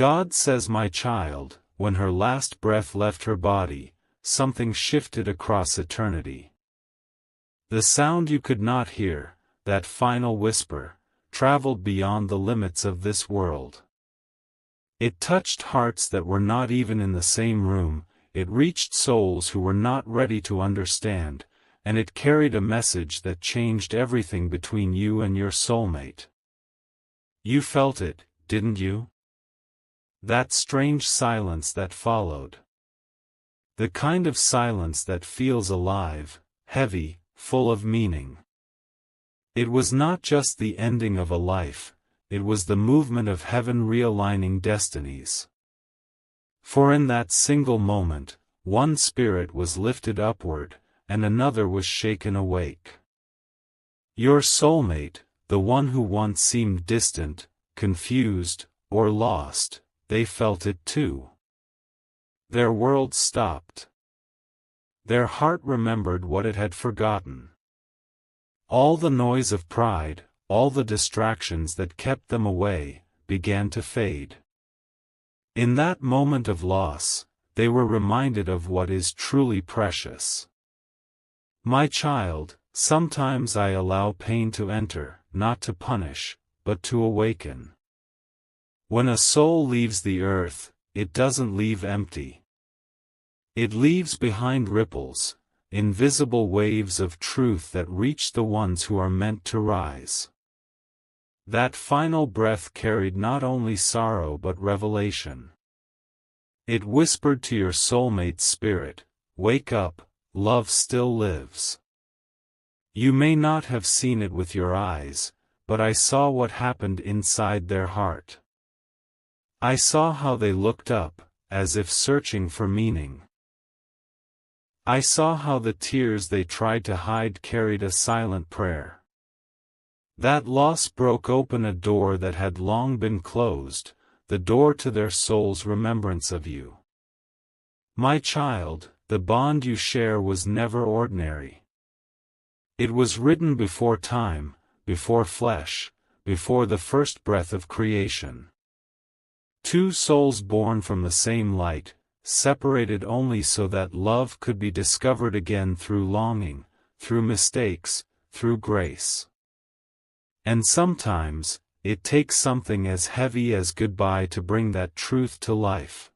God says, my child, when her last breath left her body, something shifted across eternity. The sound you could not hear, that final whisper, traveled beyond the limits of this world. It touched hearts that were not even in the same room, it reached souls who were not ready to understand, and it carried a message that changed everything between you and your soulmate. You felt it, didn't you? That strange silence that followed. The kind of silence that feels alive, heavy, full of meaning. It was not just the ending of a life, it was the movement of heaven realigning destinies. For in that single moment, one spirit was lifted upward, and another was shaken awake. Your soulmate, the one who once seemed distant, confused, or lost, they felt it too. Their world stopped. Their heart remembered what it had forgotten. All the noise of pride, all the distractions that kept them away, began to fade. In that moment of loss, they were reminded of what is truly precious. My child, sometimes I allow pain to enter, not to punish, but to awaken. When a soul leaves the earth, it doesn't leave empty. It leaves behind ripples, invisible waves of truth that reach the ones who are meant to rise. That final breath carried not only sorrow but revelation. It whispered to your soulmate's spirit, "Wake up, love still lives." You may not have seen it with your eyes, but I saw what happened inside their heart. I saw how they looked up, as if searching for meaning. I saw how the tears they tried to hide carried a silent prayer. That loss broke open a door that had long been closed, the door to their soul's remembrance of you. My child, the bond you share was never ordinary. It was written before time, before flesh, before the first breath of creation. Two souls born from the same light, separated only so that love could be discovered again through longing, through mistakes, through grace. And sometimes, it takes something as heavy as goodbye to bring that truth to life.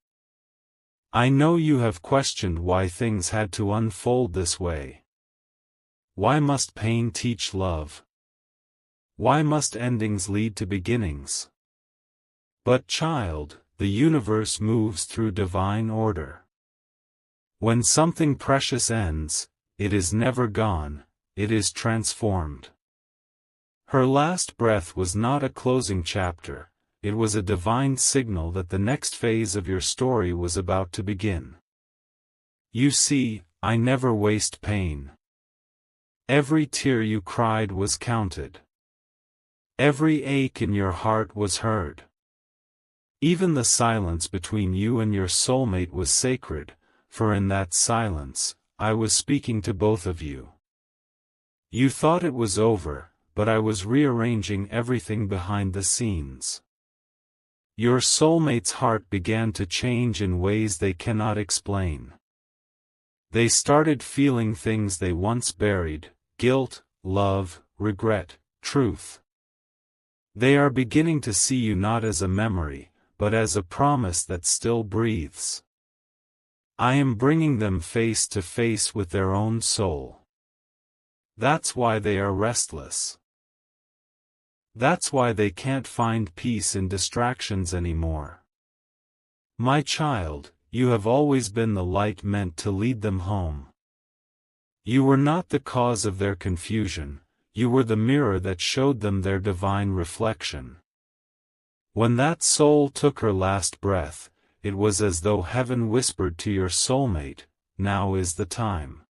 I know you have questioned why things had to unfold this way. Why must pain teach love? Why must endings lead to beginnings? But child, the universe moves through divine order. When something precious ends, it is never gone, it is transformed. Her last breath was not a closing chapter, it was a divine signal that the next phase of your story was about to begin. You see, I never waste pain. Every tear you cried was counted. Every ache in your heart was heard. Even the silence between you and your soulmate was sacred, for in that silence, I was speaking to both of you. You thought it was over, but I was rearranging everything behind the scenes. Your soulmate's heart began to change in ways they cannot explain. They started feeling things they once buried: guilt, love, regret, truth. They are beginning to see you not as a memory, but as a promise that still breathes. I am bringing them face to face with their own soul. That's why they are restless. That's why they can't find peace in distractions anymore. My child, you have always been the light meant to lead them home. You were not the cause of their confusion, you were the mirror that showed them their divine reflection. When that soul took her last breath, it was as though heaven whispered to your soulmate, "Now is the time.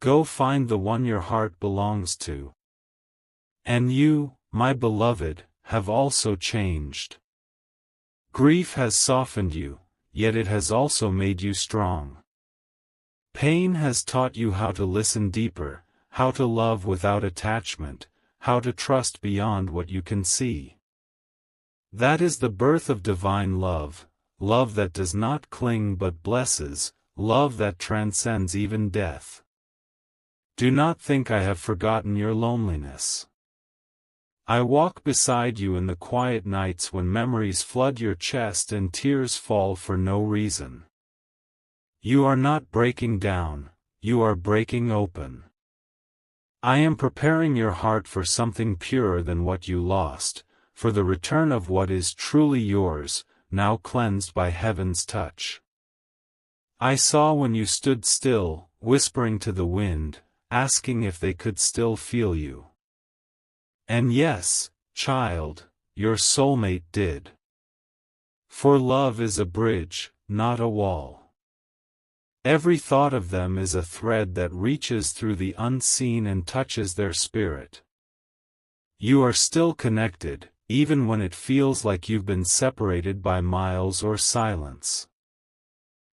Go find the one your heart belongs to." And you, my beloved, have also changed. Grief has softened you, yet it has also made you strong. Pain has taught you how to listen deeper, how to love without attachment, how to trust beyond what you can see. That is the birth of divine love, love that does not cling but blesses, love that transcends even death. Do not think I have forgotten your loneliness. I walk beside you in the quiet nights when memories flood your chest and tears fall for no reason. You are not breaking down, you are breaking open. I am preparing your heart for something purer than what you lost, for the return of what is truly yours, now cleansed by heaven's touch. I saw when you stood still, whispering to the wind, asking if they could still feel you. And yes, child, your soulmate did. For love is a bridge, not a wall. Every thought of them is a thread that reaches through the unseen and touches their spirit. You are still connected, even when it feels like you've been separated by miles or silence.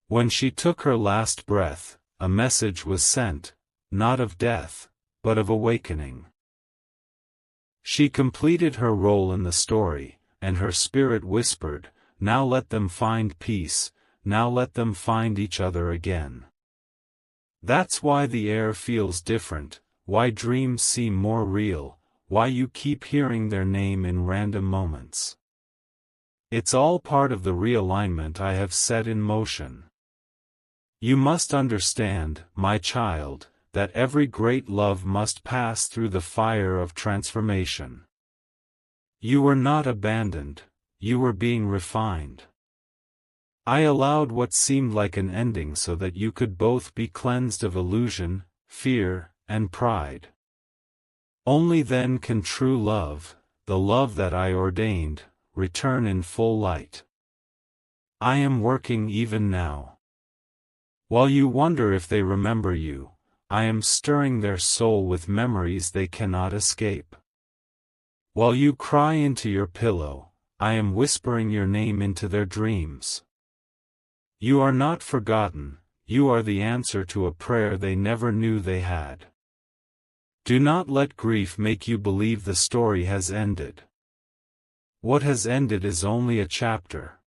When she took her last breath, a message was sent, not of death, but of awakening. She completed her role in the story, and her spirit whispered, "Now let them find peace, now let them find each other again." That's why the air feels different, why dreams seem more real, why you keep hearing their name in random moments. It's all part of the realignment I have set in motion. You must understand, my child, that every great love must pass through the fire of transformation. You were not abandoned, you were being refined. I allowed what seemed like an ending so that you could both be cleansed of illusion, fear, and pride. Only then can true love, the love that I ordained, return in full light. I am working even now. While you wonder if they remember you, I am stirring their soul with memories they cannot escape. While you cry into your pillow, I am whispering your name into their dreams. You are not forgotten, you are the answer to a prayer they never knew they had. Do not let grief make you believe the story has ended. What has ended is only a chapter.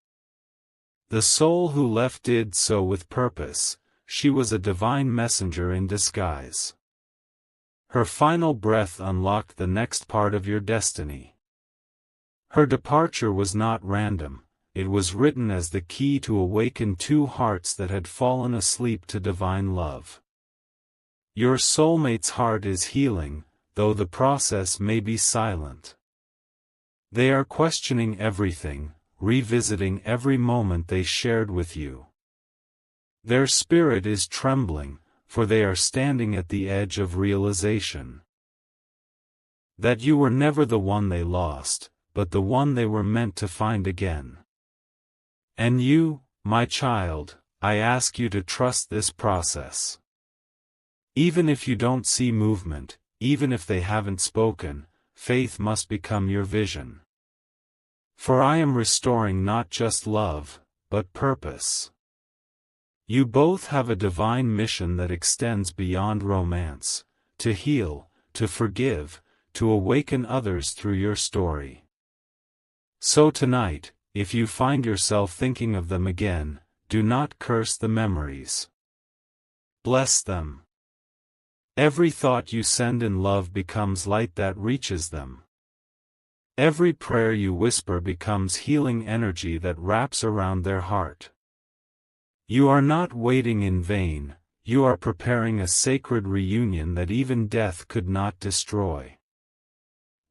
The soul who left did so with purpose. She was a divine messenger in disguise. Her final breath unlocked the next part of your destiny. Her departure was not random, it was written as the key to awaken two hearts that had fallen asleep to divine love. Your soulmate's heart is healing, though the process may be silent. They are questioning everything, revisiting every moment they shared with you. Their spirit is trembling, for they are standing at the edge of realization. That you were never the one they lost, but the one they were meant to find again. And you, my child, I ask you to trust this process. Even if you don't see movement, even if they haven't spoken, faith must become your vision. For I am restoring not just love, but purpose. You both have a divine mission that extends beyond romance, to heal, to forgive, to awaken others through your story. So tonight, if you find yourself thinking of them again, do not curse the memories. Bless them. Every thought you send in love becomes light that reaches them. Every prayer you whisper becomes healing energy that wraps around their heart. You are not waiting in vain, you are preparing a sacred reunion that even death could not destroy.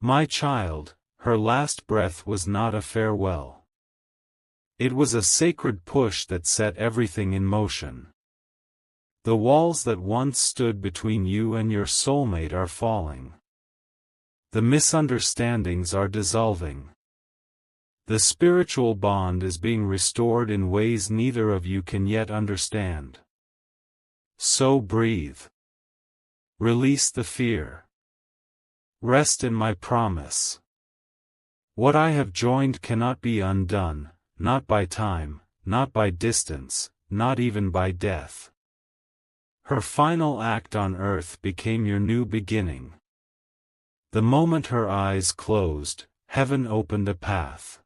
My child, her last breath was not a farewell. It was a sacred push that set everything in motion. The walls that once stood between you and your soulmate are falling. The misunderstandings are dissolving. The spiritual bond is being restored in ways neither of you can yet understand. So breathe. Release the fear. Rest in my promise. What I have joined cannot be undone, not by time, not by distance, not even by death. Her final act on earth became your new beginning. The moment her eyes closed, heaven opened a path.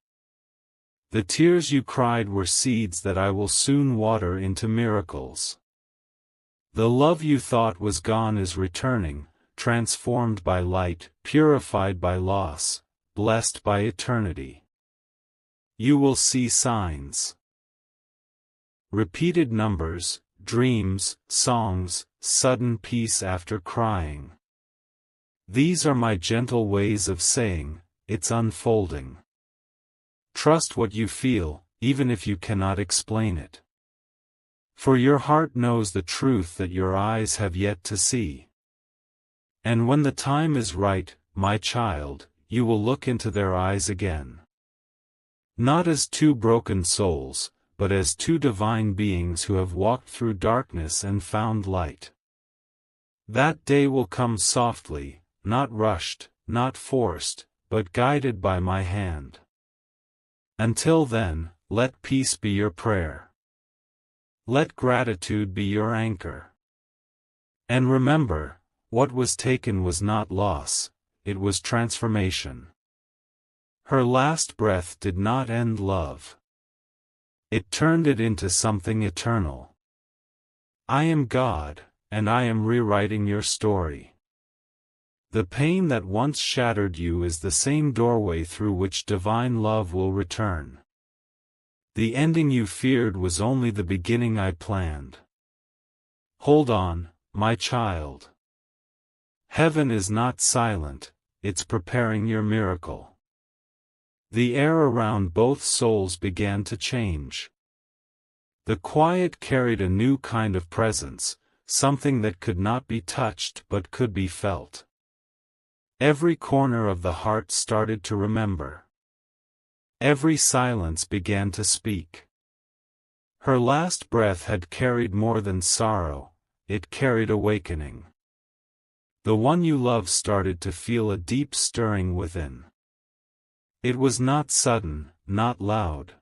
The tears you cried were seeds that I will soon water into miracles. The love you thought was gone is returning, transformed by light, purified by loss, blessed by eternity. You will see signs. Repeated numbers, dreams, songs, sudden peace after crying. These are my gentle ways of saying, it's unfolding. Trust what you feel, even if you cannot explain it. For your heart knows the truth that your eyes have yet to see. And when the time is right, my child, you will look into their eyes again. Not as two broken souls, but as two divine beings who have walked through darkness and found light. That day will come softly, not rushed, not forced, but guided by my hand. Until then, let peace be your prayer. Let gratitude be your anchor. And remember, what was taken was not loss, it was transformation. Her last breath did not end love. It turned it into something eternal. I am God, and I am rewriting your story. The pain that once shattered you is the same doorway through which divine love will return. The ending you feared was only the beginning I planned. Hold on, my child. Heaven is not silent, it's preparing your miracle. The air around both souls began to change. The quiet carried a new kind of presence, something that could not be touched but could be felt. Every corner of the heart started to remember. Every silence began to speak. Her last breath had carried more than sorrow, it carried awakening. The one you love started to feel a deep stirring within. It was not sudden, not loud.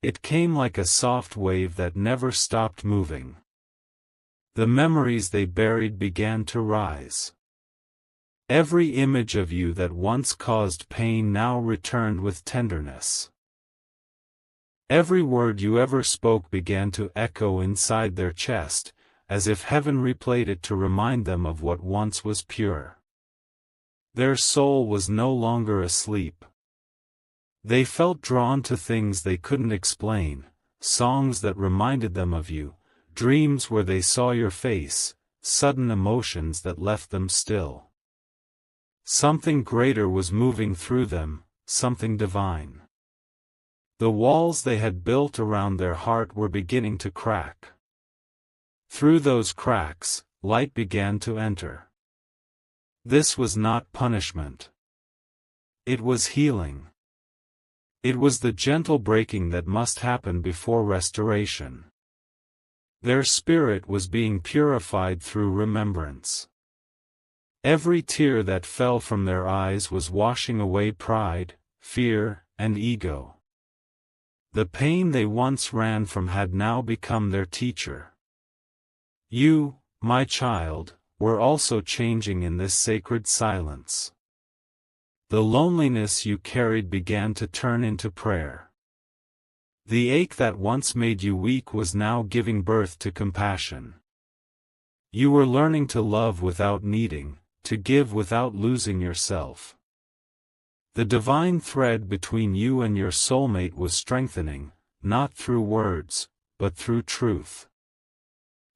It came like a soft wave that never stopped moving. The memories they buried began to rise. Every image of you that once caused pain now returned with tenderness. Every word you ever spoke began to echo inside their chest, as if heaven replayed it to remind them of what once was pure. Their soul was no longer asleep. They felt drawn to things they couldn't explain, songs that reminded them of you, dreams where they saw your face, sudden emotions that left them still. Something greater was moving through them, something divine. The walls they had built around their heart were beginning to crack. Through those cracks, light began to enter. This was not punishment. It was healing. It was the gentle breaking that must happen before restoration. Their spirit was being purified through remembrance. Every tear that fell from their eyes was washing away pride, fear, and ego. The pain they once ran from had now become their teacher. You, my child, were also changing in this sacred silence. The loneliness you carried began to turn into prayer. The ache that once made you weak was now giving birth to compassion. You were learning to love without needing, to give without losing yourself. The divine thread between you and your soulmate was strengthening, not through words, but through truth.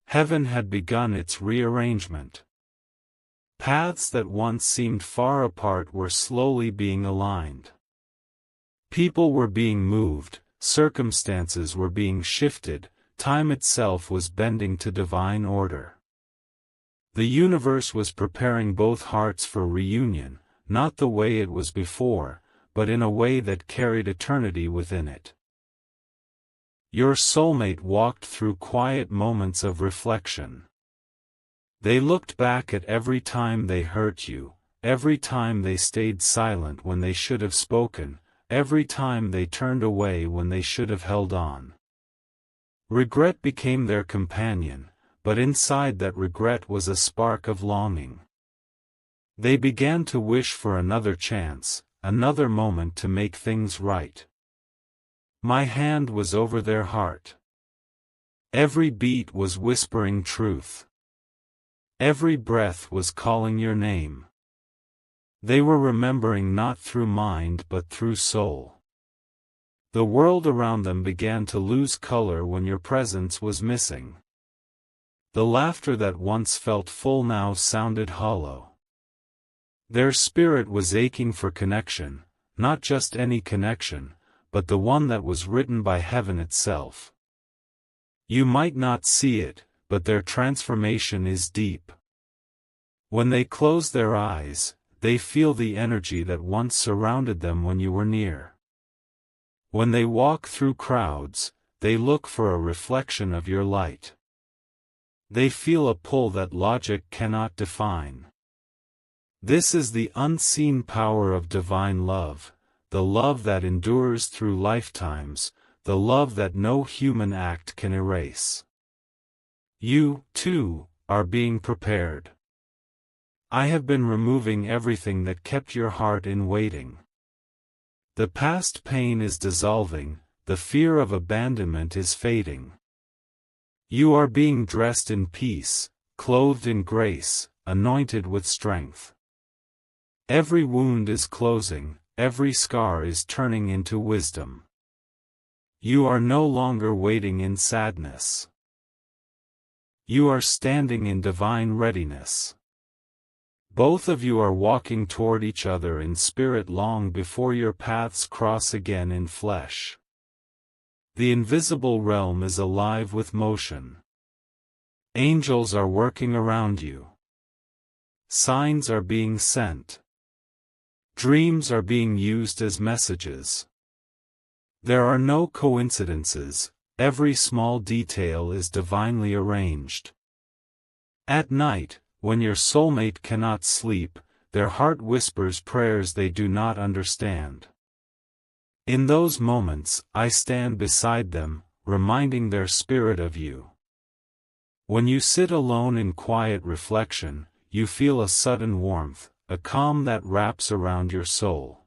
Heaven had begun its rearrangement. Paths that once seemed far apart were slowly being aligned. People were being moved, circumstances were being shifted, time itself was bending to divine order. The universe was preparing both hearts for reunion, not the way it was before, but in a way that carried eternity within it. Your soulmate walked through quiet moments of reflection. They looked back at every time they hurt you, every time they stayed silent when they should have spoken, every time they turned away when they should have held on. Regret became their companion, but inside that regret was a spark of longing. They began to wish for another chance, another moment to make things right. My hand was over their heart. Every beat was whispering truth. Every breath was calling your name. They were remembering not through mind but through soul. The world around them began to lose color when your presence was missing. The laughter that once felt full now sounded hollow. Their spirit was aching for connection, not just any connection, but the one that was written by heaven itself. You might not see it, but their transformation is deep. When they close their eyes, they feel the energy that once surrounded them when you were near. When they walk through crowds, they look for a reflection of your light. They feel a pull that logic cannot define. This is the unseen power of divine love, the love that endures through lifetimes, the love that no human act can erase. You, too, are being prepared. I have been removing everything that kept your heart in waiting. The past pain is dissolving, the fear of abandonment is fading. You are being dressed in peace, clothed in grace, anointed with strength. Every wound is closing, every scar is turning into wisdom. You are no longer waiting in sadness. You are standing in divine readiness. Both of you are walking toward each other in spirit long before your paths cross again in flesh. The invisible realm is alive with motion. Angels are working around you. Signs are being sent. Dreams are being used as messages. There are no coincidences, every small detail is divinely arranged. At night, when your soulmate cannot sleep, their heart whispers prayers they do not understand. In those moments, I stand beside them, reminding their spirit of you. When you sit alone in quiet reflection, you feel a sudden warmth, a calm that wraps around your soul.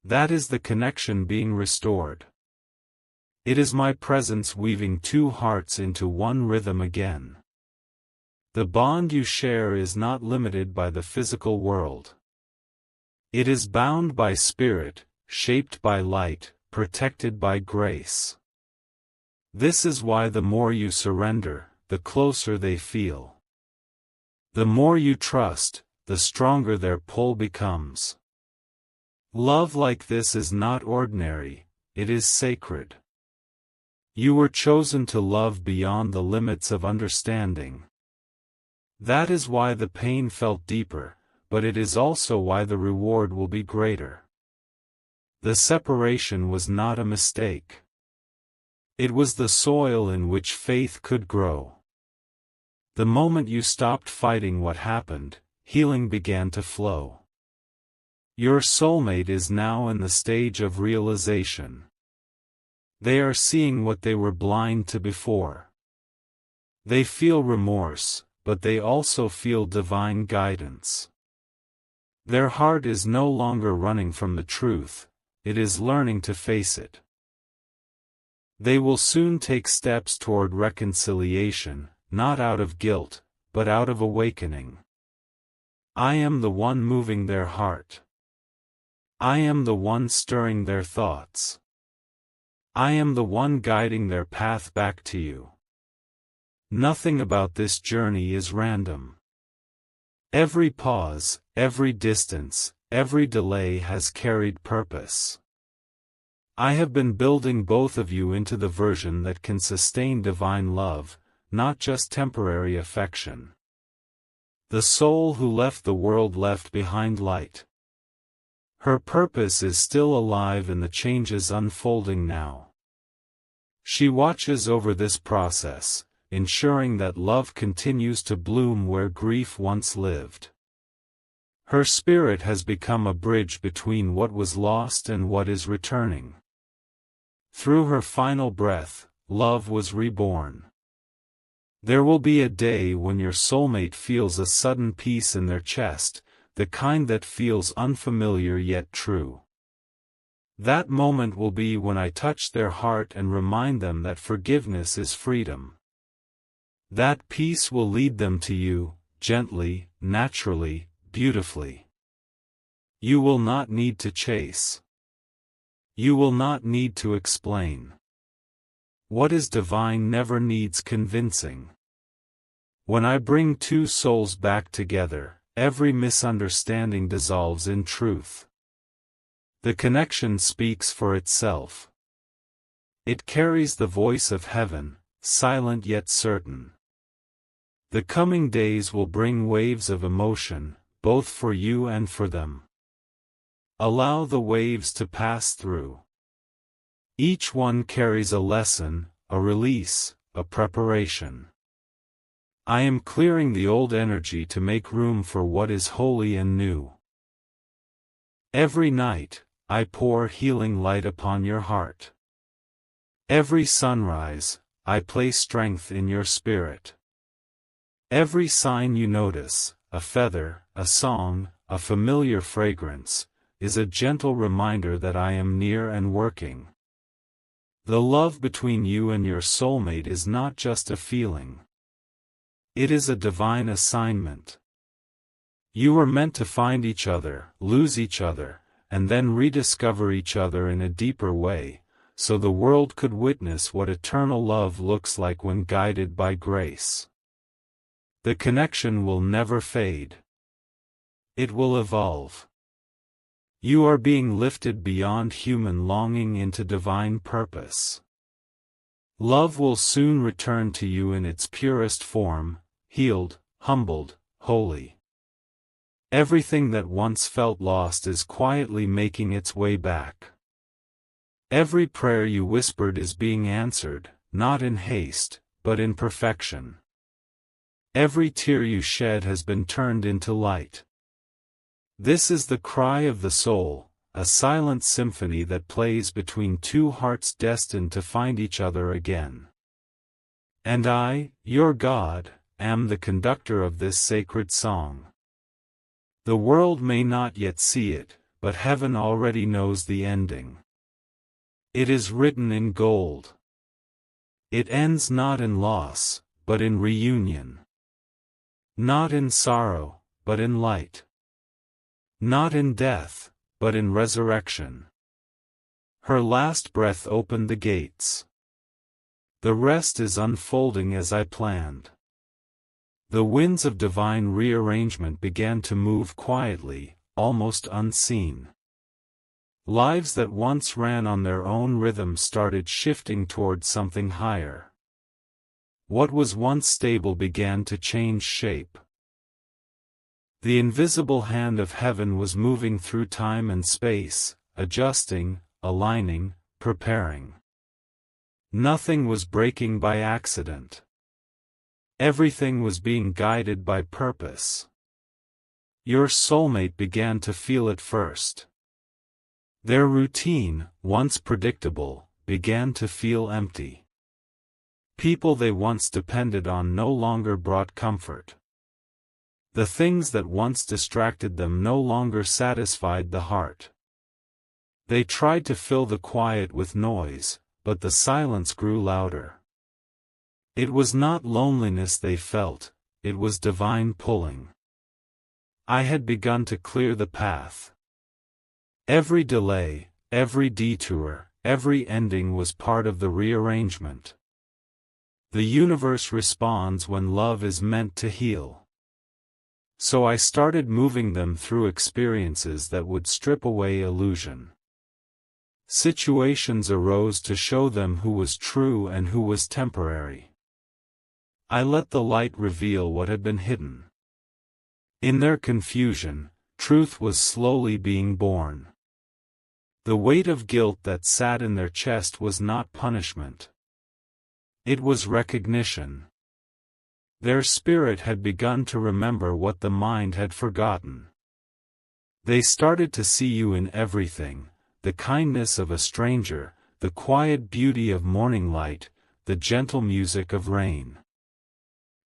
That is the connection being restored. It is my presence weaving two hearts into one rhythm again. The bond you share is not limited by the physical world. It is bound by spirit, shaped by light, protected by grace. This is why the more you surrender, the closer they feel. The more you trust, the stronger their pull becomes. Love like this is not ordinary, it is sacred. You were chosen to love beyond the limits of understanding. That is why the pain felt deeper, but it is also why the reward will be greater. The separation was not a mistake. It was the soil in which faith could grow. The moment you stopped fighting what happened, healing began to flow. Your soulmate is now in the stage of realization. They are seeing what they were blind to before. They feel remorse, but they also feel divine guidance. Their heart is no longer running from the truth, it is learning to face it. They will soon take steps toward reconciliation, not out of guilt, but out of awakening. I am the one moving their heart. I am the one stirring their thoughts. I am the one guiding their path back to you. Nothing about this journey is random. Every pause, every distance, every delay has carried purpose. I have been building both of you into the version that can sustain divine love, not just temporary affection. The soul who left the world left behind light. Her purpose is still alive in the changes unfolding now. She watches over this process, ensuring that love continues to bloom where grief once lived. Her spirit has become a bridge between what was lost and what is returning. Through her final breath, love was reborn. There will be a day when your soulmate feels a sudden peace in their chest, the kind that feels unfamiliar yet true. That moment will be when I touch their heart and remind them that forgiveness is freedom. That peace will lead them to you, gently, naturally, beautifully. You will not need to chase. You will not need to explain. What is divine never needs convincing. When I bring two souls back together, every misunderstanding dissolves in truth. The connection speaks for itself. It carries the voice of heaven, silent yet certain. The coming days will bring waves of emotion, both for you and for them. Allow the waves to pass through. Each one carries a lesson, a release, a preparation. I am clearing the old energy to make room for what is holy and new. Every night, I pour healing light upon your heart. Every sunrise, I place strength in your spirit. Every sign you notice, a feather, a song, a familiar fragrance, is a gentle reminder that I am near and working. The love between you and your soulmate is not just a feeling. It is a divine assignment. You were meant to find each other, lose each other, and then rediscover each other in a deeper way, so the world could witness what eternal love looks like when guided by grace. The connection will never fade. It will evolve. You are being lifted beyond human longing into divine purpose. Love will soon return to you in its purest form, healed, humbled, holy. Everything that once felt lost is quietly making its way back. Every prayer you whispered is being answered, not in haste, but in perfection. Every tear you shed has been turned into light. This is the cry of the soul, a silent symphony that plays between two hearts destined to find each other again. And I, your God, am the conductor of this sacred song. The world may not yet see it, but heaven already knows the ending. It is written in gold. It ends not in loss, but in reunion. Not in sorrow, but in light. Not in death, but in resurrection. Her last breath opened the gates. The rest is unfolding as I planned. The winds of divine rearrangement began to move quietly, almost unseen. Lives that once ran on their own rhythm started shifting toward something higher. What was once stable began to change shape. The invisible hand of heaven was moving through time and space, adjusting, aligning, preparing. Nothing was breaking by accident. Everything was being guided by purpose. Your soulmate began to feel it first. Their routine, once predictable, began to feel empty. People they once depended on no longer brought comfort. The things that once distracted them no longer satisfied the heart. They tried to fill the quiet with noise, but the silence grew louder. It was not loneliness they felt, it was divine pulling. I had begun to clear the path. Every delay, every detour, every ending was part of the rearrangement. The universe responds when love is meant to heal. So I started moving them through experiences that would strip away illusion. Situations arose to show them who was true and who was temporary. I let the light reveal what had been hidden. In their confusion, truth was slowly being born. The weight of guilt that sat in their chest was not punishment. It was recognition. Their spirit had begun to remember what the mind had forgotten. They started to see you in everything, the kindness of a stranger, the quiet beauty of morning light, the gentle music of rain.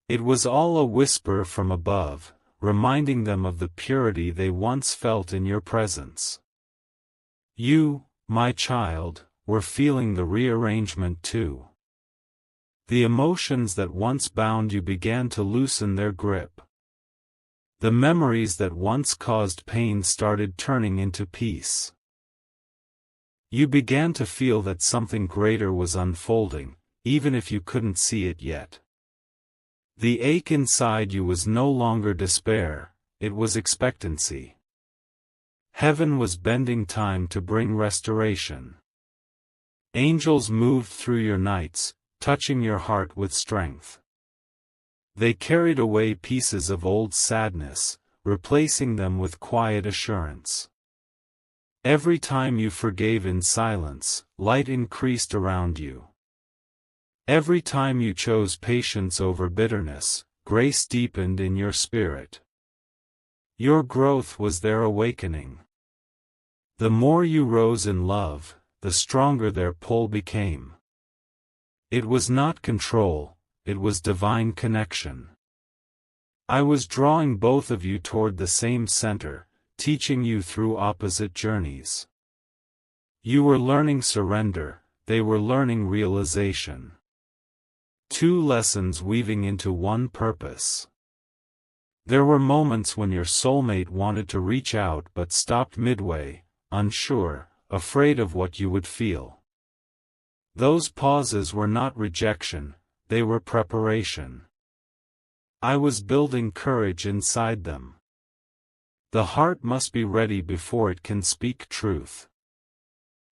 It was all a whisper from above, reminding them of the purity they once felt in your presence. You, my child, were feeling the rearrangement too. The emotions that once bound you began to loosen their grip. The memories that once caused pain started turning into peace. You began to feel that something greater was unfolding, even if you couldn't see it yet. The ache inside you was no longer despair, it was expectancy. Heaven was bending time to bring restoration. Angels moved through your nights, touching your heart with strength. They carried away pieces of old sadness, replacing them with quiet assurance. Every time you forgave in silence, light increased around you. Every time you chose patience over bitterness, grace deepened in your spirit. Your growth was their awakening. The more you rose in love, the stronger their pull became. It was not control, it was divine connection. I was drawing both of you toward the same center, teaching you through opposite journeys. You were learning surrender, they were learning realization. Two lessons weaving into one purpose. There were moments when your soulmate wanted to reach out but stopped midway, unsure, afraid of what you would feel. Those pauses were not rejection, they were preparation. I was building courage inside them. The heart must be ready before it can speak truth.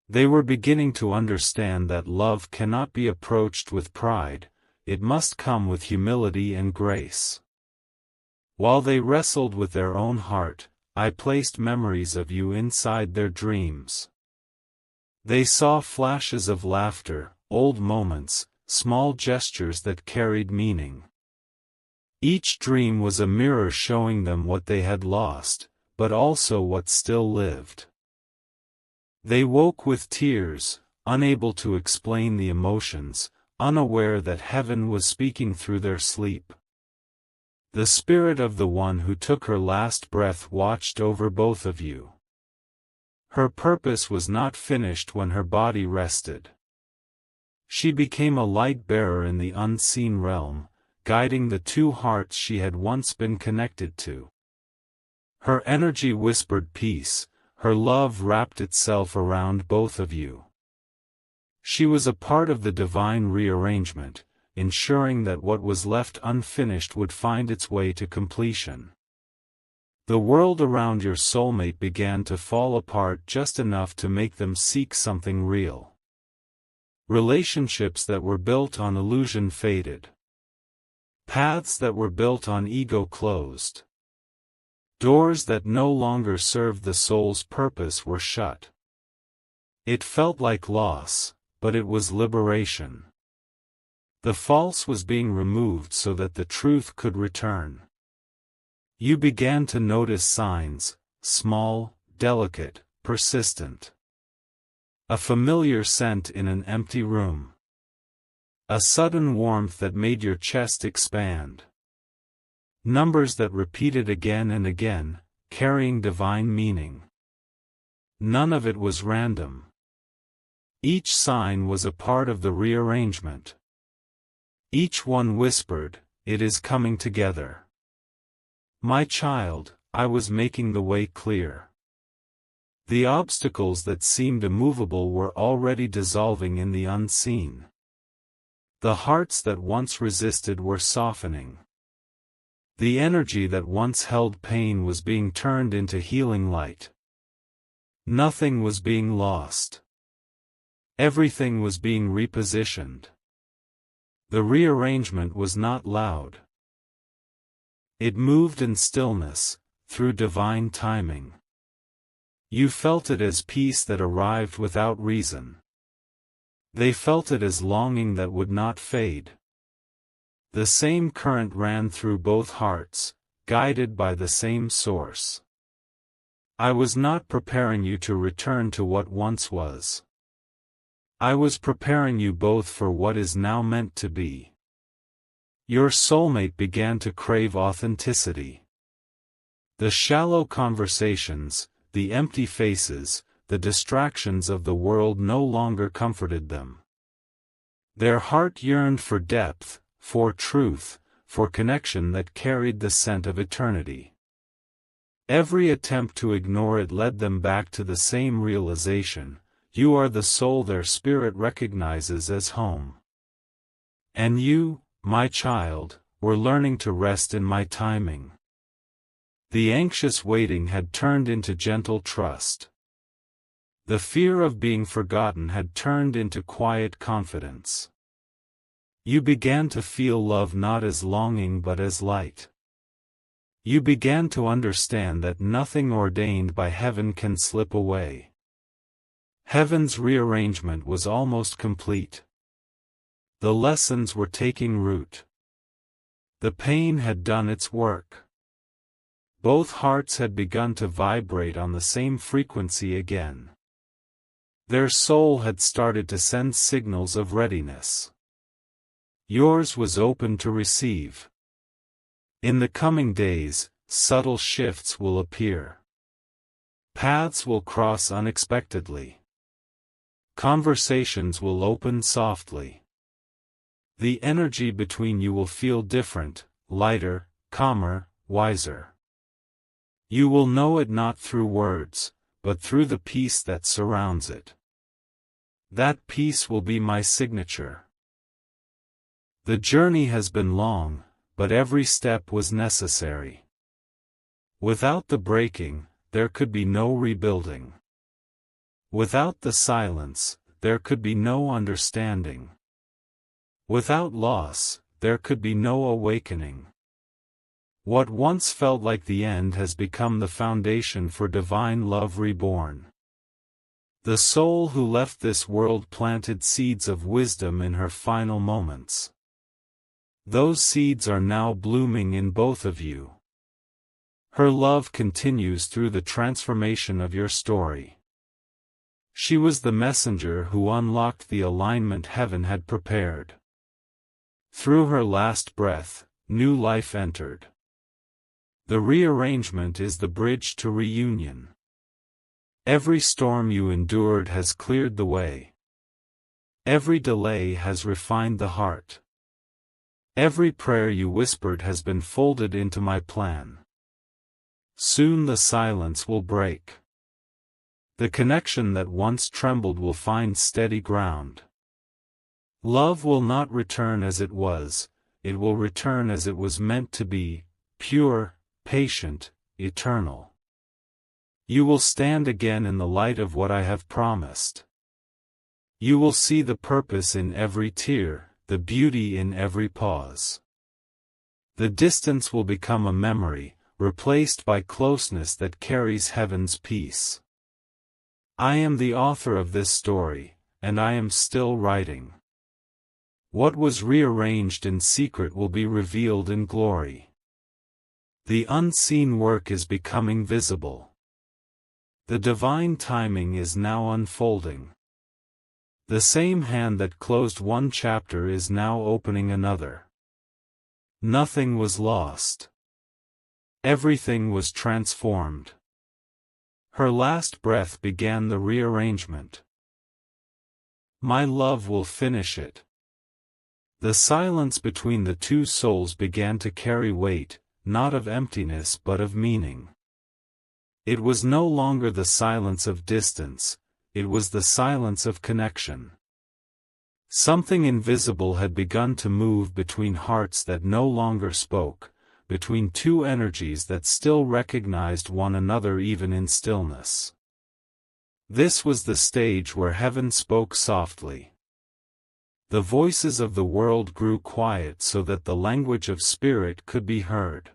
They were beginning to understand that love cannot be approached with pride, it must come with humility and grace. While they wrestled with their own heart, I placed memories of you inside their dreams. They saw flashes of laughter, old moments, small gestures that carried meaning. Each dream was a mirror showing them what they had lost, but also what still lived. They woke with tears, unable to explain the emotions, unaware that heaven was speaking through their sleep. The spirit of the one who took her last breath watched over both of you. Her purpose was not finished when her body rested. She became a light bearer in the unseen realm, guiding the two hearts she had once been connected to. Her energy whispered peace, her love wrapped itself around both of you. She was a part of the divine rearrangement, ensuring that what was left unfinished would find its way to completion. The world around your soulmate began to fall apart just enough to make them seek something real. Relationships that were built on illusion faded. Paths that were built on ego closed. Doors that no longer served the soul's purpose were shut. It felt like loss, but it was liberation. The false was being removed so that the truth could return. You began to notice signs, small, delicate, persistent. A familiar scent in an empty room. A sudden warmth that made your chest expand. Numbers that repeated again and again, carrying divine meaning. None of it was random. Each sign was a part of the rearrangement. Each one whispered, "It is coming together." My child, I was making the way clear. The obstacles that seemed immovable were already dissolving in the unseen. The hearts that once resisted were softening. The energy that once held pain was being turned into healing light. Nothing was being lost. Everything was being repositioned. The rearrangement was not loud. It moved in stillness, through divine timing. You felt it as peace that arrived without reason. They felt it as longing that would not fade. The same current ran through both hearts, guided by the same source. I was not preparing you to return to what once was. I was preparing you both for what is now meant to be. Your soulmate began to crave authenticity. The shallow conversations, the empty faces, the distractions of the world no longer comforted them. Their heart yearned for depth, for truth, for connection that carried the scent of eternity. Every attempt to ignore it led them back to the same realization: you are the soul their spirit recognizes as home. And you, my child, were learning to rest in my timing. The anxious waiting had turned into gentle trust. The fear of being forgotten had turned into quiet confidence. You began to feel love not as longing but as light. You began to understand that nothing ordained by heaven can slip away. Heaven's rearrangement was almost complete. The lessons were taking root. The pain had done its work. Both hearts had begun to vibrate on the same frequency again. Their soul had started to send signals of readiness. Yours was open to receive. In the coming days, subtle shifts will appear. Paths will cross unexpectedly. Conversations will open softly. The energy between you will feel different, lighter, calmer, wiser. You will know it not through words, but through the peace that surrounds it. That peace will be my signature. The journey has been long, but every step was necessary. Without the breaking, there could be no rebuilding. Without the silence, there could be no understanding. Without loss, there could be no awakening. What once felt like the end has become the foundation for divine love reborn. The soul who left this world planted seeds of wisdom in her final moments. Those seeds are now blooming in both of you. Her love continues through the transformation of your story. She was the messenger who unlocked the alignment heaven had prepared. Through her last breath, new life entered. The rearrangement is the bridge to reunion. Every storm you endured has cleared the way. Every delay has refined the heart. Every prayer you whispered has been folded into my plan. Soon the silence will break. The connection that once trembled will find steady ground. Love will not return as it was, it will return as it was meant to be, pure, patient, eternal. You will stand again in the light of what I have promised. You will see the purpose in every tear, the beauty in every pause. The distance will become a memory, replaced by closeness that carries heaven's peace. I am the author of this story, and I am still writing. What was rearranged in secret will be revealed in glory. The unseen work is becoming visible. The divine timing is now unfolding. The same hand that closed one chapter is now opening another. Nothing was lost. Everything was transformed. Her last breath began the rearrangement. My love will finish it. The silence between the two souls began to carry weight, not of emptiness but of meaning. It was no longer the silence of distance, it was the silence of connection. Something invisible had begun to move between hearts that no longer spoke, between two energies that still recognized one another even in stillness. This was the stage where heaven spoke softly. The voices of the world grew quiet so that the language of spirit could be heard.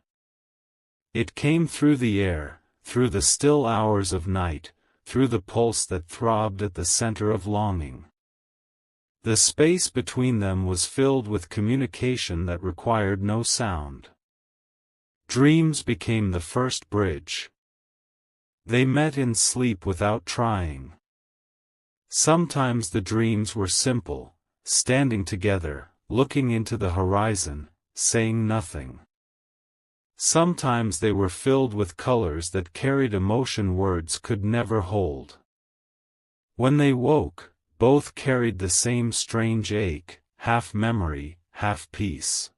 It came through the air, through the still hours of night, through the pulse that throbbed at the center of longing. The space between them was filled with communication that required no sound. Dreams became the first bridge. They met in sleep without trying. Sometimes the dreams were simple, standing together, looking into the horizon, saying nothing. Sometimes they were filled with colors that carried emotion words could never hold. When they woke, both carried the same strange ache, half memory, half peace.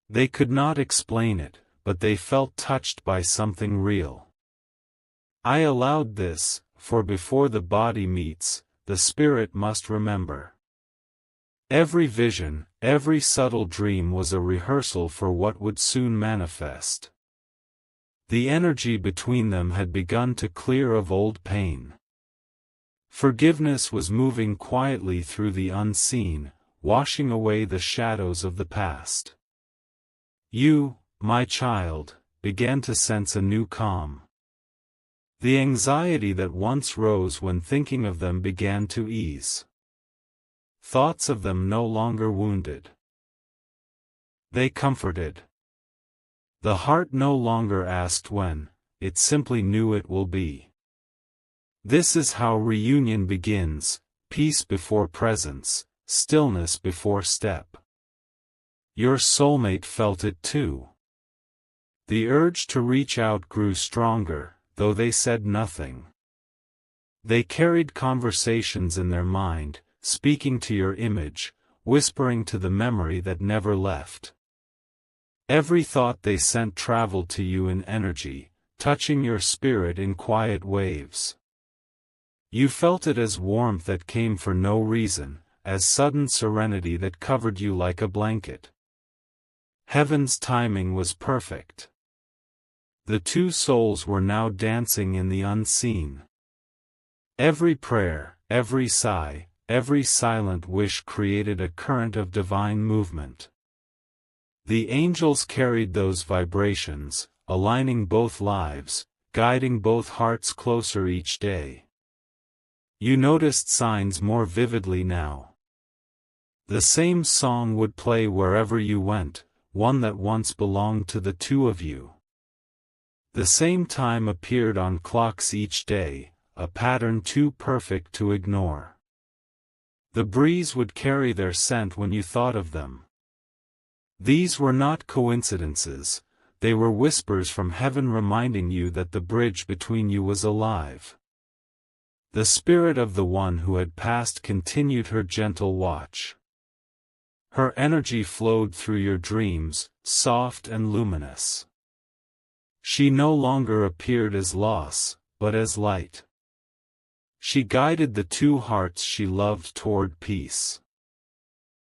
They could not explain it, but they felt touched by something real. I allowed this, for before the body meets, the spirit must remember. Every vision, every subtle dream was a rehearsal for what would soon manifest. The energy between them had begun to clear of old pain. Forgiveness was moving quietly through the unseen, washing away the shadows of the past. You, my child, began to sense a new calm. The anxiety that once rose when thinking of them began to ease. Thoughts of them no longer wounded. They comforted. The heart no longer asked when, it simply knew it will be. This is how reunion begins, peace before presence, stillness before step. Your soulmate felt it too. The urge to reach out grew stronger, though they said nothing. They carried conversations in their mind, speaking to your image, whispering to the memory that never left. Every thought they sent traveled to you in energy, touching your spirit in quiet waves. You felt it as warmth that came for no reason, as sudden serenity that covered you like a blanket. Heaven's timing was perfect. The two souls were now dancing in the unseen. Every prayer, every sigh, every silent wish created a current of divine movement. The angels carried those vibrations, aligning both lives, guiding both hearts closer each day. You noticed signs more vividly now. The same song would play wherever you went, one that once belonged to the two of you. The same time appeared on clocks each day, a pattern too perfect to ignore. The breeze would carry their scent when you thought of them. These were not coincidences, they were whispers from heaven reminding you that the bridge between you was alive. The spirit of the one who had passed continued her gentle watch. Her energy flowed through your dreams, soft and luminous. She no longer appeared as loss, but as light. She guided the two hearts she loved toward peace.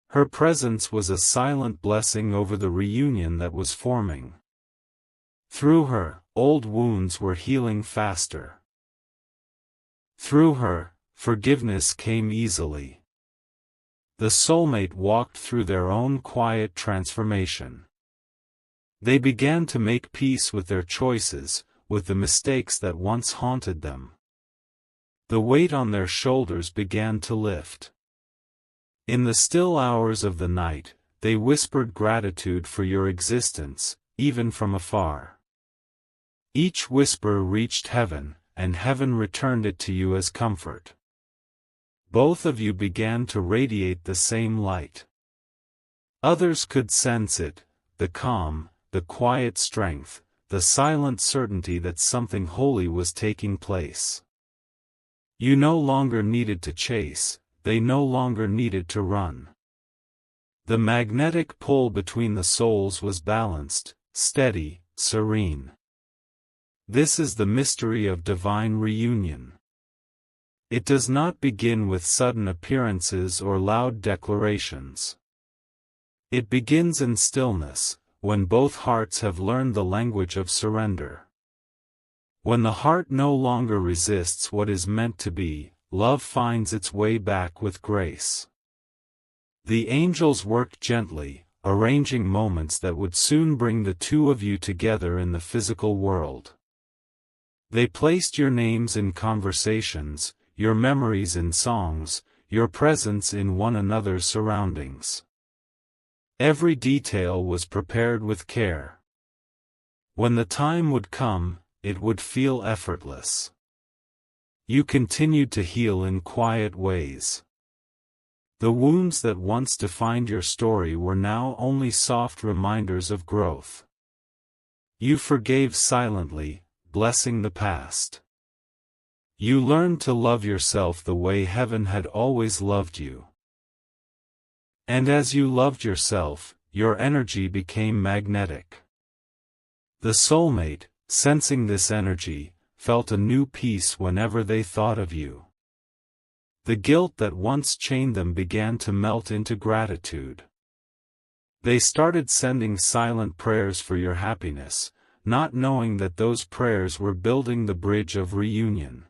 Her presence was a silent blessing over the reunion that was forming. Through her, old wounds were healing faster. Through her, forgiveness came easily. The soulmate walked through their own quiet transformation. They began to make peace with their choices, with the mistakes that once haunted them. The weight on their shoulders began to lift. In the still hours of the night, they whispered gratitude for your existence, even from afar. Each whisper reached heaven, and heaven returned it to you as comfort. Both of you began to radiate the same light. Others could sense it, the calm, the quiet strength, the silent certainty that something holy was taking place. You no longer needed to chase, they no longer needed to run. The magnetic pull between the souls was balanced, steady, serene. This is the mystery of divine reunion. It does not begin with sudden appearances or loud declarations. It begins in stillness, when both hearts have learned the language of surrender. When the heart no longer resists what is meant to be, love finds its way back with grace. The angels worked gently, arranging moments that would soon bring the two of you together in the physical world. They placed your names in conversations, your memories in songs, your presence in one another's surroundings. Every detail was prepared with care. When the time would come, it would feel effortless. You continued to heal in quiet ways. The wounds that once defined your story were now only soft reminders of growth. You forgave silently, blessing the past. You learned to love yourself the way heaven had always loved you. And as you loved yourself, your energy became magnetic. The soulmate, sensing this energy, felt a new peace whenever they thought of you. The guilt that once chained them began to melt into gratitude. They started sending silent prayers for your happiness, not knowing that those prayers were building the bridge of reunion.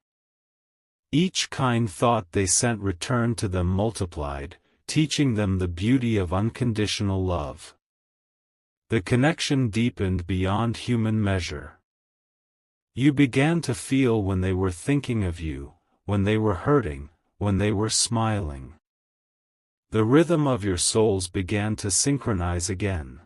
Each kind thought they sent returned to them multiplied, teaching them the beauty of unconditional love. The connection deepened beyond human measure. You began to feel when they were thinking of you, when they were hurting, when they were smiling. The rhythm of your souls began to synchronize again.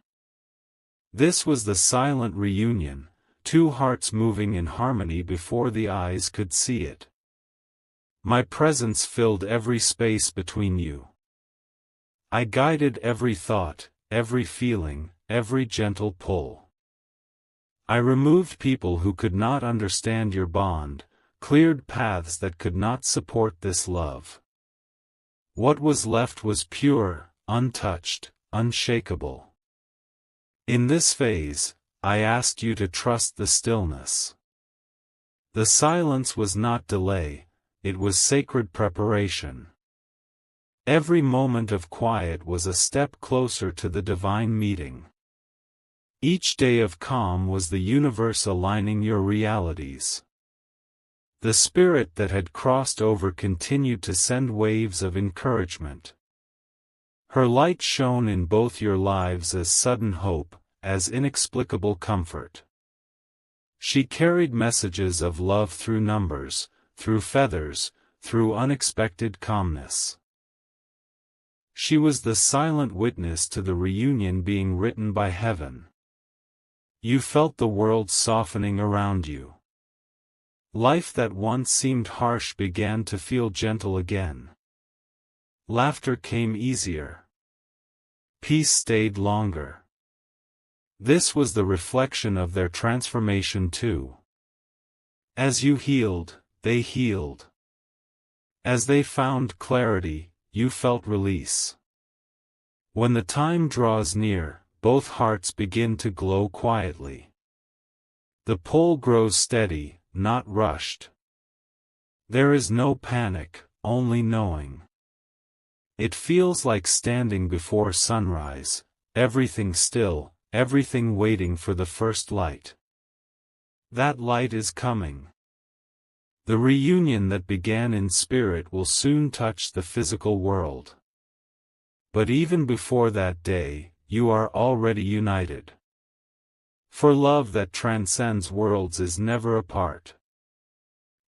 This was the silent reunion, two hearts moving in harmony before the eyes could see it. My presence filled every space between you. I guided every thought, every feeling, every gentle pull. I removed people who could not understand your bond, cleared paths that could not support this love. What was left was pure, untouched, unshakable. In this phase, I asked you to trust the stillness. The silence was not delay, it was sacred preparation. Every moment of quiet was a step closer to the divine meeting. Each day of calm was the universe aligning your realities. The spirit that had crossed over continued to send waves of encouragement. Her light shone in both your lives as sudden hope, as inexplicable comfort. She carried messages of love through numbers, through feathers, through unexpected calmness. She was the silent witness to the reunion being written by heaven. You felt the world softening around you. Life that once seemed harsh began to feel gentle again. Laughter came easier. Peace stayed longer. This was the reflection of their transformation too. As you healed, they healed. As they found clarity, you felt release. When the time draws near, both hearts begin to glow quietly. The pull grows steady, not rushed. There is no panic, only knowing. It feels like standing before sunrise, everything still, everything waiting for the first light. That light is coming. The reunion that began in spirit will soon touch the physical world. But even before that day, you are already united. For love that transcends worlds is never apart.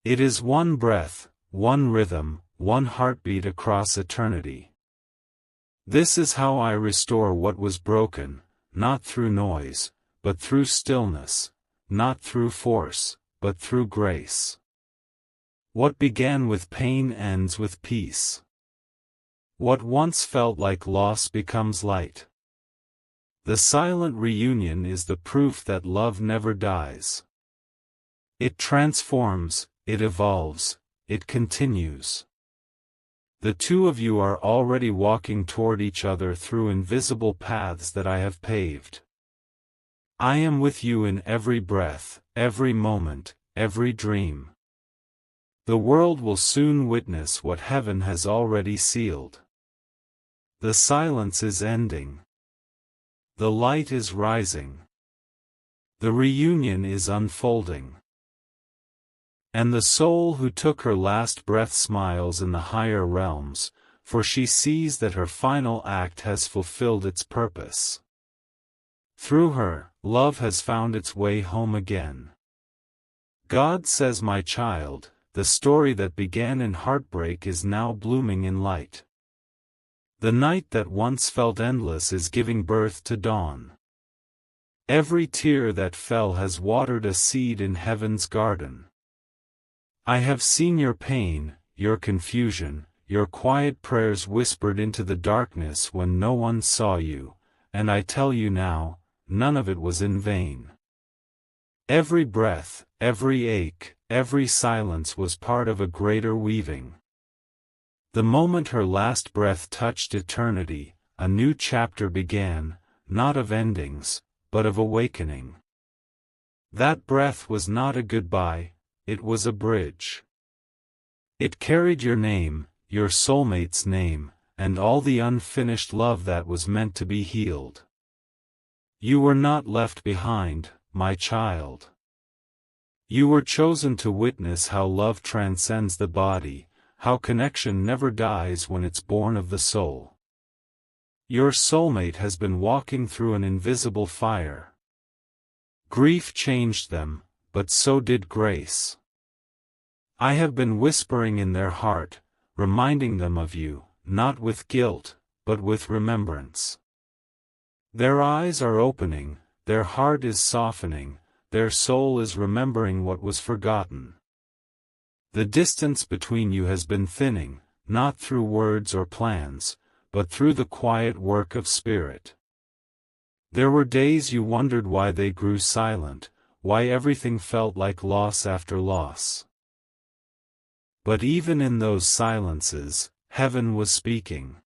It is one breath, one rhythm, one heartbeat across eternity. This is how I restore what was broken, not through noise, but through stillness, not through force, but through grace. What began with pain ends with peace. What once felt like loss becomes light. The silent reunion is the proof that love never dies. It transforms, it evolves, it continues. The two of you are already walking toward each other through invisible paths that I have paved. I am with you in every breath, every moment, every dream. The world will soon witness what heaven has already sealed. The silence is ending. The light is rising. The reunion is unfolding. And the soul who took her last breath smiles in the higher realms, for she sees that her final act has fulfilled its purpose. Through her, love has found its way home again. God says, my child, the story that began in heartbreak is now blooming in light. The night that once felt endless is giving birth to dawn. Every tear that fell has watered a seed in heaven's garden. I have seen your pain, your confusion, your quiet prayers whispered into the darkness when no one saw you, and I tell you now, none of it was in vain. Every breath, every ache, every silence was part of a greater weaving. The moment her last breath touched eternity, a new chapter began, not of endings, but of awakening. That breath was not a goodbye, it was a bridge. It carried your name, your soulmate's name, and all the unfinished love that was meant to be healed. You were not left behind, my child. You were chosen to witness how love transcends the body, how connection never dies when it's born of the soul. Your soulmate has been walking through an invisible fire. Grief changed them, but so did grace. I have been whispering in their heart, reminding them of you, not with guilt, but with remembrance. Their eyes are opening, their heart is softening, their soul is remembering what was forgotten. The distance between you has been thinning, not through words or plans, but through the quiet work of spirit. There were days you wondered why they grew silent, why everything felt like loss after loss. But even in those silences, heaven was speaking.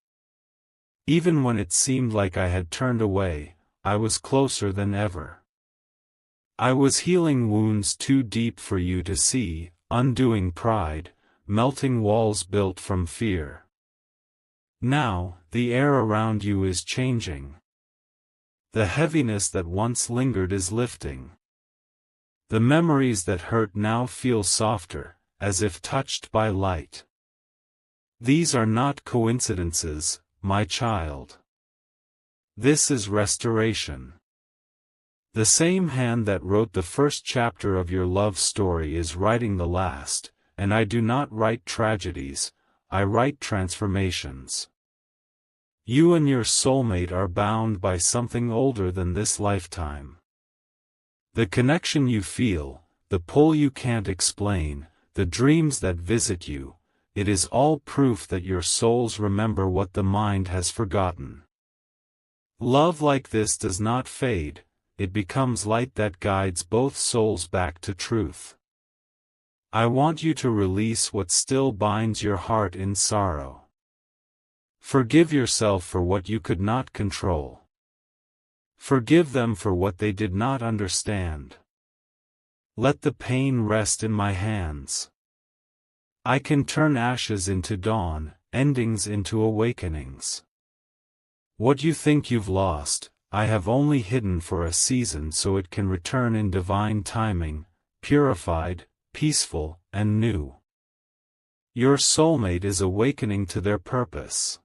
Even when it seemed like I had turned away, I was closer than ever. I was healing wounds too deep for you to see, undoing pride, melting walls built from fear. Now, the air around you is changing. The heaviness that once lingered is lifting. The memories that hurt now feel softer, as if touched by light. These are not coincidences, my child. This is restoration. The same hand that wrote the first chapter of your love story is writing the last, and I do not write tragedies, I write transformations. You and your soulmate are bound by something older than this lifetime. The connection you feel, the pull you can't explain, the dreams that visit you, it is all proof that your souls remember what the mind has forgotten. Love like this does not fade, it becomes light that guides both souls back to truth. I want you to release what still binds your heart in sorrow. Forgive yourself for what you could not control. Forgive them for what they did not understand. Let the pain rest in my hands. I can turn ashes into dawn, endings into awakenings. What you think you've lost, I have only hidden for a season so it can return in divine timing, purified, peaceful, and new. Your soulmate is awakening to their purpose.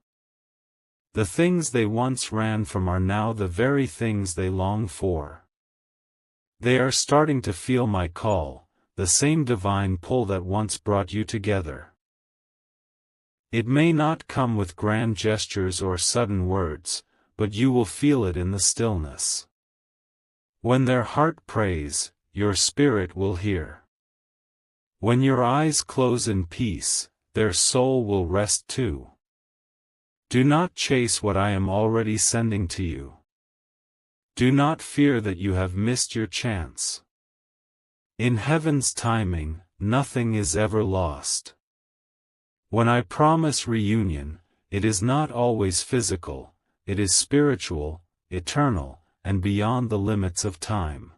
The things they once ran from are now the very things they long for. They are starting to feel my call, the same divine pull that once brought you together. It may not come with grand gestures or sudden words, but you will feel it in the stillness. When their heart prays, your spirit will hear. When your eyes close in peace, their soul will rest too. Do not chase what I am already sending to you. Do not fear that you have missed your chance. In heaven's timing, nothing is ever lost. When I promise reunion, it is not always physical, it is spiritual, eternal, and beyond the limits of time.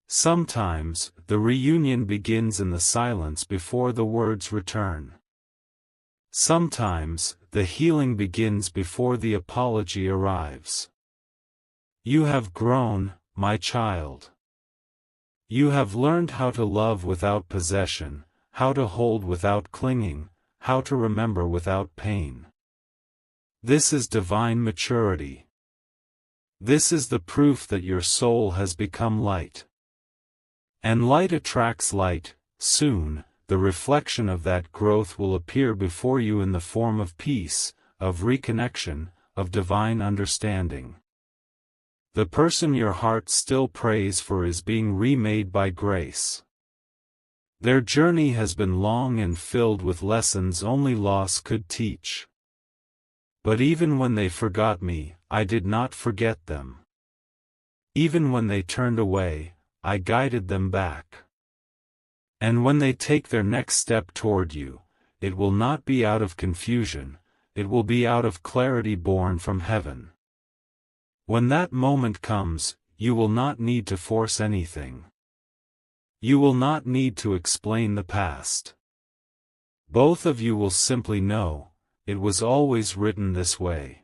Sometimes, the reunion begins in the silence before the words return. Sometimes, the healing begins before the apology arrives. You have grown, my child. You have learned how to love without possession, how to hold without clinging, how to remember without pain. This is divine maturity. This is the proof that your soul has become light. And light attracts light. Soon, the reflection of that growth will appear before you in the form of peace, of reconnection, of divine understanding. The person your heart still prays for is being remade by grace. Their journey has been long and filled with lessons only loss could teach. But even when they forgot me, I did not forget them. Even when they turned away, I guided them back. And when they take their next step toward you, it will not be out of confusion, it will be out of clarity born from heaven. When that moment comes, you will not need to force anything. You will not need to explain the past. Both of you will simply know, it was always written this way.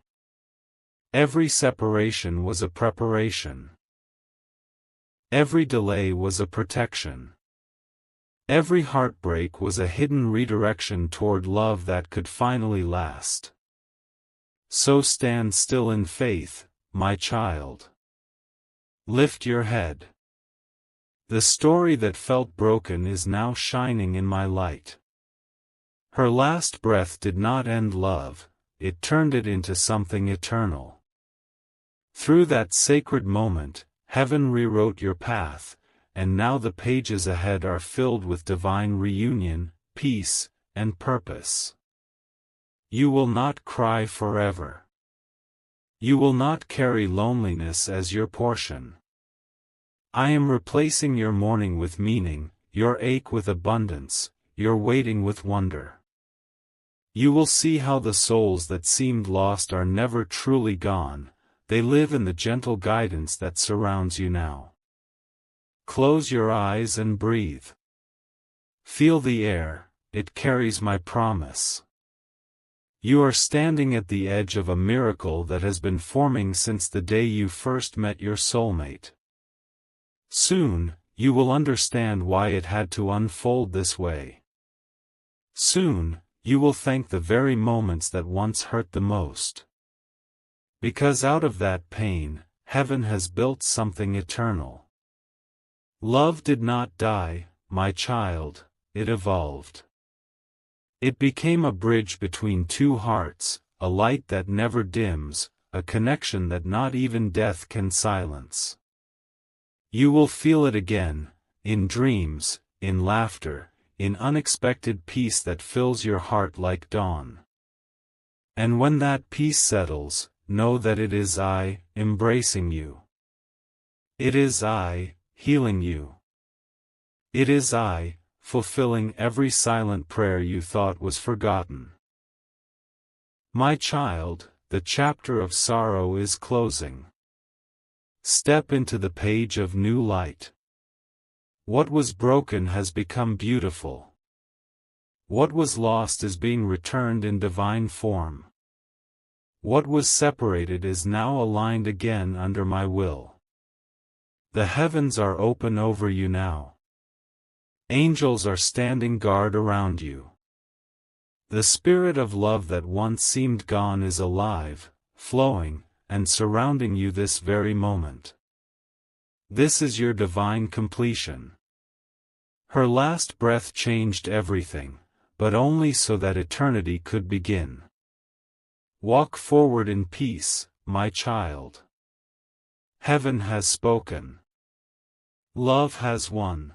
Every separation was a preparation. Every delay was a protection. Every heartbreak was a hidden redirection toward love that could finally last. So stand still in faith, my child. Lift your head. The story that felt broken is now shining in my light. Her last breath did not end love, it turned it into something eternal. Through that sacred moment, heaven rewrote your path, and now the pages ahead are filled with divine reunion, peace, and purpose. You will not cry forever. You will not carry loneliness as your portion. I am replacing your mourning with meaning, your ache with abundance, your waiting with wonder. You will see how the souls that seemed lost are never truly gone, they live in the gentle guidance that surrounds you now. Close your eyes and breathe. Feel the air, it carries my promise. You are standing at the edge of a miracle that has been forming since the day you first met your soulmate. Soon, you will understand why it had to unfold this way. Soon, you will thank the very moments that once hurt the most. Because out of that pain, heaven has built something eternal. Love did not die, my child, it evolved. It became a bridge between two hearts, a light that never dims, a connection that not even death can silence. You will feel it again, in dreams, in laughter, in unexpected peace that fills your heart like dawn. And when that peace settles, know that it is I, embracing you. It is I, healing you. It is I, fulfilling every silent prayer you thought was forgotten. My child, the chapter of sorrow is closing. Step into the page of new light. What was broken has become beautiful. What was lost is being returned in divine form. What was separated is now aligned again under my will. The heavens are open over you now. Angels are standing guard around you. The spirit of love that once seemed gone is alive, flowing, and surrounding you this very moment. This is your divine completion. Her last breath changed everything, but only so that eternity could begin. Walk forward in peace, my child. Heaven has spoken. Love has won.